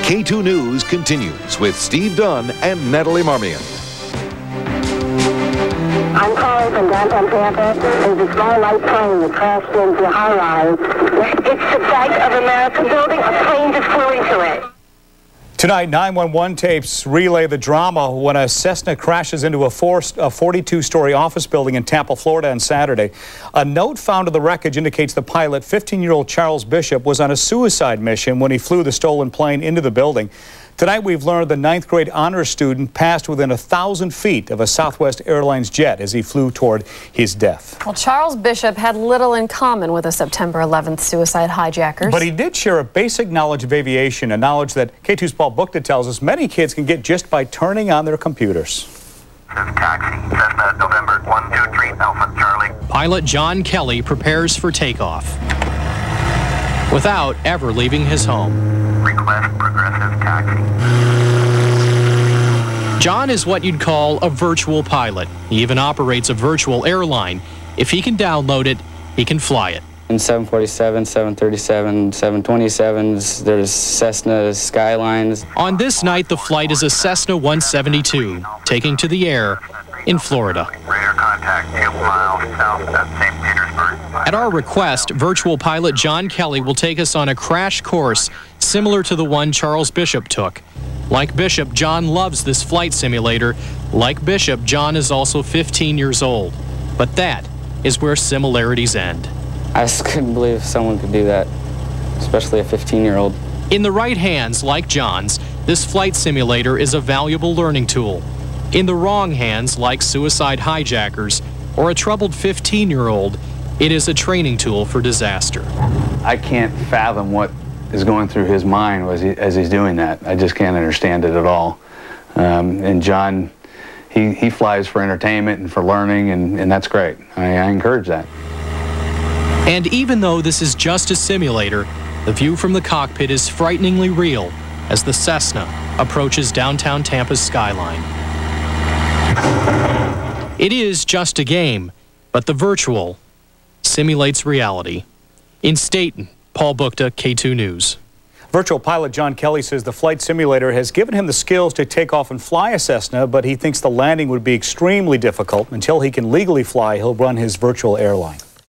K2 News continues with Steve Dunn and Natalie Marmion. I'm calling from downtown Tampa. There's a small light plane that crashed into a high-rise. It's the Bank of America building. A plane just flew into it. Tonight, 911 tapes relay the drama when a Cessna crashes into a 42-story office building in Tampa, Florida on Saturday. A note found in the wreckage indicates the pilot, 15-year-old Charles Bishop, was on a suicide mission when he flew the stolen plane into the building. Tonight, we've learned the 9th grade honors student passed within 1,000 feet of a Southwest Airlines jet as he flew toward his death. Well, Charles Bishop had little in common with the September 11th suicide hijackers. But he did share a basic knowledge of aviation, a knowledge that K2's Bukta tells us many kids can get just by turning on their computers. Taxi, Cessna, November 123 Alpha Charlie. Pilot John Kelly prepares for takeoff without ever leaving his home. Request progressive taxi. John is what you'd call a virtual pilot. He even operates a virtual airline. If he can download it, he can fly it. In 747, 737, 727s, there's Cessna Skylines. On this night, the flight is a Cessna 172, taking to the air in Florida. Radar contact 2 miles south of St. Petersburg. At our request, virtual pilot John Kelly will take us on a crash course similar to the one Charles Bishop took. Like Bishop, John loves this flight simulator. Like Bishop, John is also 15 years old. But that is where similarities end. I just couldn't believe someone could do that, especially a 15-year-old. In the right hands, like John's, this flight simulator is a valuable learning tool. In the wrong hands, like suicide hijackers or a troubled 15-year-old, it is a training tool for disaster. I can't fathom what is going through his mind as he's doing that. I just can't understand it at all. And John, he flies for entertainment and for learning, and that's great. I encourage that. And even though this is just a simulator, the view from the cockpit is frighteningly real as the Cessna approaches downtown Tampa's skyline. It is just a game, but the virtual simulates reality. In Staten, Paul Bukta, K2 News. Virtual pilot John Kelly says the flight simulator has given him the skills to take off and fly a Cessna, but he thinks the landing would be extremely difficult. Until he can legally fly, he'll run his virtual airline.